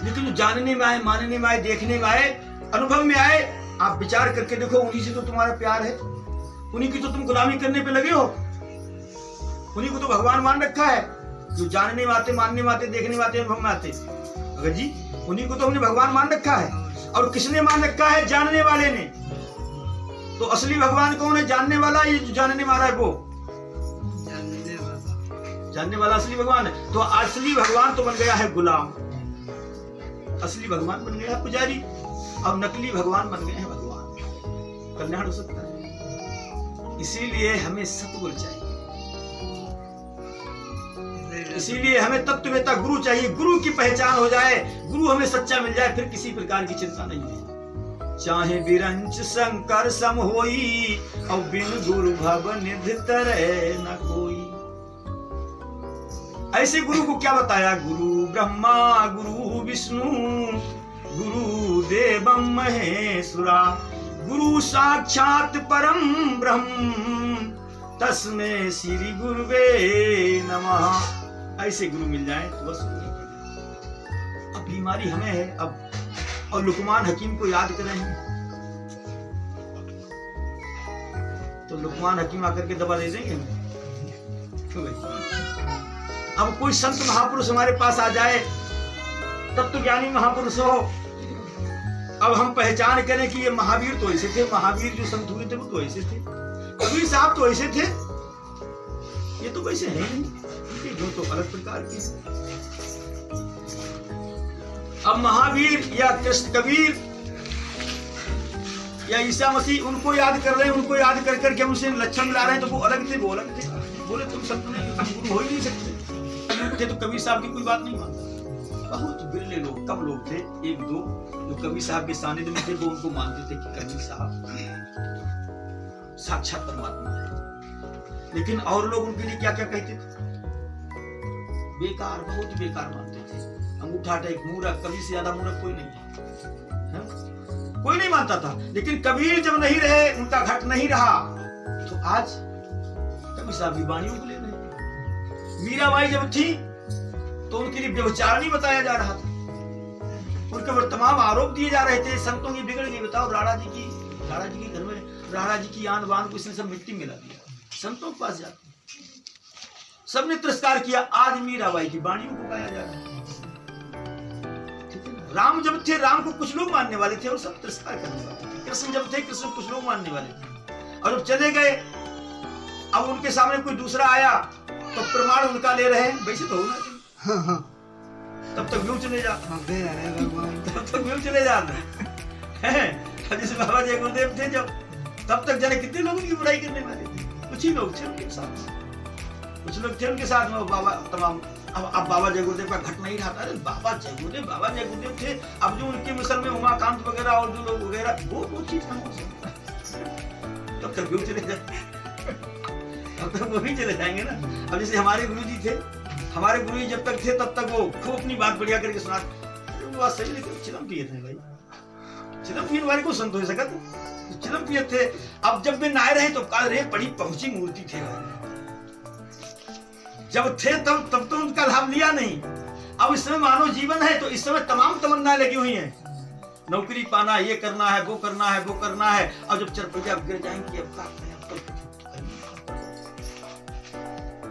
लेकिन जो जानने में आए, मानने में आए, देखने में आए, अनुभव में आए, आप विचार करके देखो, उन्हीं से तो तुम्हारा प्यार है, उन्हीं की तो तुम गुलामी करने पे लगे हो, उन्हीं को तो भगवान मान रखा है। जो जानने में आते, मानने में आते, देखने में आते, अनुभव में आते, अगर जी उन्हीं को तो हमने भगवान मान रखा है। और किसने मान रखा है? जानने वाले ने। तो असली भगवान कौन है? जानने वाला, ये जो जानने वाला है वो जानने वाला असली भगवान है। तो असली भगवान तो बन गया है गुलाम, असली भगवान बन गया है पुजारी, और नकली भगवान बन गए हैं भगवान। कल्याण हो सकता है। इसीलिए हमें सतगुरु चाहिए, इसीलिए हमें तत्ववेता गुरु चाहिए। गुरु की पहचान हो जाए, गुरु हमें सच्चा मिल जाए, फिर किसी प्रकार की चिंता नहीं है। चाहे विरंच शंकर सम होई, और बिन गुरु भव निधि तरे न कोई। ऐसे गुरु को क्या बताया? गुरु ब्रह्मा गुरु विष्णु गुरु देवम महेश्वरा, गुरु साक्षात परम ब्रह्म तस्मै श्री गुरुवे नमः। ऐसे गुरु मिल जाए तो बस। अब बीमारी हमें है अब, और लुकमान हकीम को याद कर रहे हैं, तो लुकमान हकीम आकर के दवा दे देंगे क्यों भाई? अब कोई संत महापुरुष हमारे पास आ जाए, तब तो ज्ञानी महापुरुष हो, अब हम पहचान करें कि ये महावीर तो ऐसे थे, महावीर जो संत हुए थे वो तो ऐसे थे, कबीर साहब तो ऐसे थे, ये तो वैसे है नहीं, जो तो अलग प्रकार के। अब महावीर या कृष्ण कबीर या ईसा मसीह, उनको याद कर रहे हैं, उनको याद कर करके हम उनसे लक्षण ला रहे हैं, तो वो अलग थे, वो अलग थे। बोले तुम संत नहीं, तुम गुरु हो ही नहीं सकते थे। तो कबीर साहब की कोई बात नहीं मानता। बहुत बिरले लोग, कम लोग थे, एक दो जो कबीर साहब के सानिध्य में थे, वो उनको मानते थे कि कबीर साहब साक्षात परमात्मा है। लेकिन और लोग उनके लिए क्या क्या कहते थे? बेकार, बहुत बेकार मानते थे। अंगूठा टेक, मूर्ख, कबीर से ज्यादा मूर्ख कोई नहीं है, कोई नहीं मानता था। लेकिन कबीर जब नहीं रहे, उनका घट नहीं रहा, तो आज कबीर साहब की वाणियों को ले रहे। मीराबाई जब थी तो उनके लिए व्यभिचारिणी बताया जा रहा था, उनके ऊपर तमाम आरोप दिए जा रहे थे, संतों की बिगड़ गई। बताओ, राणा जी के घर में राणा जी की आन बान को इसने सब मिट्टी मिला दिया, संतों के पास जाते सबने तिरस्कार किया। आज मीराबाई की वाणियों को गाया जा रहा है। राम जब थे, राम को कुछ लोग मानने वाले थे और सब तिरस्कार करने वाले थे। कृष्ण जब थे, कृष्ण कुछ लोग मानने वाले थे, और जब चले गए, अब उनके सामने कोई दूसरा आया तो प्रमाण उनका ले रहे हैं, वैसे तो होना चाहिए। तब तक व्यू चले जा, तब तक व्यू चले जाते। जैसे बाबा जय गुरुदेव थे जब, तब तक जाने कितने लोगों की बुराई करने वाले थे, कुछ ही लोग थे उनके साथ, कुछ लोग थे उनके साथ में बाबा तमाम। अब बाबा जय गुरुदेव का घट नहीं रहा था। अरे बाबा जय गुरुदेव थे। अब जो उनके मिसल में उमाकांत वगैरह और जो लोग वगैरह, वो चीज कहाँ हो सकता है? तब तक व्यू चले जाते, तब तक वो भी चले जाएंगे ना। अब जैसे हमारे गुरु जी थे, हमारे गुरु जी जब तक थे तब तक वो खूब अपनी बात बढ़िया करके सुनाते। वो बात सही, लेकिन चिलम पिए थे भाई, चिलम पीने वाले को संत हो सका तो चिलम पिए थे। अब जब वे नहाए रहे तो कहा, रे बड़ी पहुंची मूर्ति थे भाई। जब थे तब तो उनका लाभ लिया नहीं। अब इस समय मानव जीवन है, तो इस समय तमाम तमन्नाएं लगी हुई हैं, नौकरी पाना, ये करना है, वो करना है, वो करना है। और जब चरपटिया गिर जाएंगे, अब क्या करें?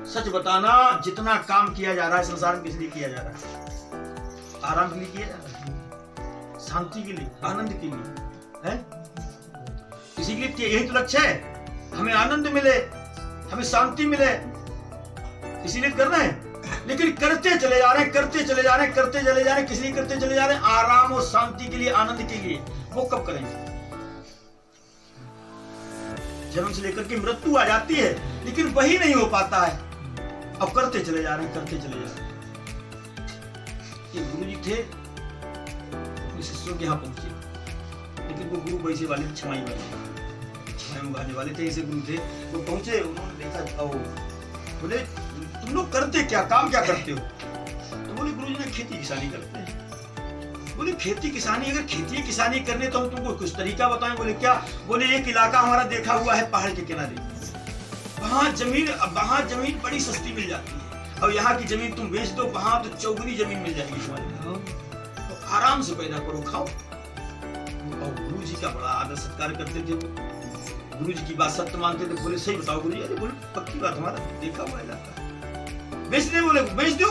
सच बताना, जितना काम किया जा रहा है संसार में, किस लिए किया जा रहा है? आराम के लिए किया जा रहा है, शांति के लिए, आनंद के लिए है, इसी के लिए। यही तो लक्ष्य है, हमें आनंद मिले, हमें शांति मिले, इसीलिए करना है। लेकिन करते चले जा रहे हैं, करते चले जा रहे हैं, करते चले जा रहे हैं। किस लिए करते चले जा रहे हैं? आराम और शांति के लिए, आनंद के लिए। वो कब करेंगे? जन्म से लेकर के मृत्यु आ जाती है, लेकिन वही नहीं हो पाता है। अब करते चले जा रहे हैं, करते चले जा रहे हैं। ये गुरु जी थे, शिष्यों के यहाँ पहुंचे, लेकिन वो गुरु वैसे वाले छमाई उगाने वाले थे, ऐसे गुरु थे। वो पहुंचे, उन्होंने देखा, बोले तुम लोग करते क्या, काम क्या करते हो? तो बोले गुरु जी ने खेती किसानी करते हैं। बोले खेती किसानी, अगर खेती किसानी करने तो हम तुमको कुछ तरीका बताएं। बोले क्या? बोले एक इलाका हमारा देखा हुआ है पहाड़ के किनारे, वहां जमीन बड़ी सस्ती मिल जाती है, और यहाँ की जमीन तुम बेच दो, वहां तो चौगुनी जमीन मिल जाएगी तुम्हारी, तो आराम से पैदा करो, खाओ। और गुरु जी का बड़ा आदर सत्कार करते थे, गुरु जी की बात सत्य मानते थे। बोले सही बताओ गुरु जी? अरे बोले पक्की बात, हमारा देखा हुआ इलाका। बेचने बोले बेच दो।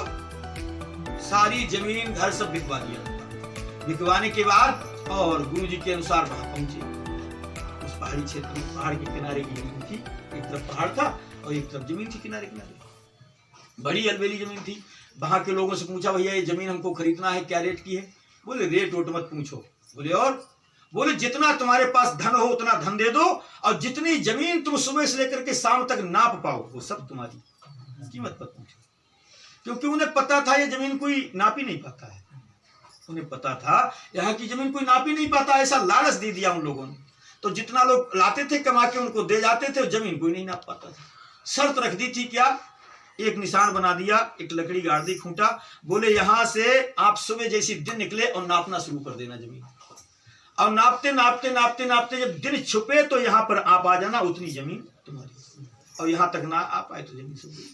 सारी जमीन घर सब बिकवा दिया। बिकवाने के बाद और गुरु जी के अनुसार वहां पहुंचे। उस पहाड़ी क्षेत्र में पहाड़ के किनारे की जमीन थी, एक तरफ पहाड़ था और एक तरफ जमीन थी किनारे किनारे, बड़ी अलबेली जमीन थी। वहां के लोगों से पूछा, भैया ये जमीन हमको खरीदना है, क्या रेट की है? बोले रेट वोट मत पूछो। बोले और? बोले जितना तुम्हारे पास धन हो उतना धन दे दो, और जितनी जमीन तुम सुबह से लेकर के शाम तक नाप पाओ वो सब तुम्हारी, कीमत मत पूछो। क्योंकि उन्हें पता था ये जमीन कोई नाप ही नहीं पाता है, उन्हें पता था यहाँ की जमीन कोई नाप ही नहीं पाता, ऐसा लालच दे दिया उन लोगों ने। तो जितना लोग लाते थे कमा के उनको दे जाते थे, जमीन कोई नहीं नाप पाता था। शर्त रख दी थी क्या? एक निशान बना दिया, एक लकड़ी गाड़ दी, खूंटा। बोले यहां से आप सुबह जैसी दिन निकले और नापना शुरू कर देना जमीन, और नापते नापते नापते नापते जब दिन छुपे तो यहाँ पर आप आ जाना, उतनी जमीन तुम्हारी, और यहां तक ना आ पाए तो जमीन सब गई।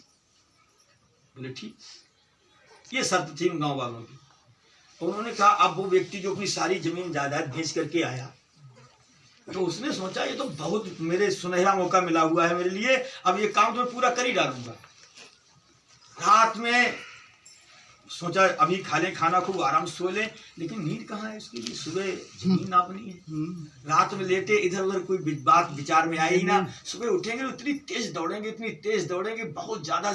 बोले ठीक। ये शर्त थी उन गांव वालों की। उन्होंने कहा अब वो व्यक्ति जो अपनी सारी जमीन जायदाद बेच करके आया, तो उसने सोचा ये तो बहुत मेरे सुनहरा मौका मिला हुआ है मेरे लिए, अब ये काम तो मैं पूरा कर ही डालूंगा। रात में सोचा अभी खा ले खाना, खूब आराम से सो ले, लेकिन नींद कहाँ है उसके लिए, सुबह जमीन नापनी है। रात में लेटे इधर उधर कोई बात विचार में आई ही ना। सुबह उठेंगे इतनी तेज दौड़ेंगे, इतनी तेज दौड़ेंगे, बहुत ज्यादा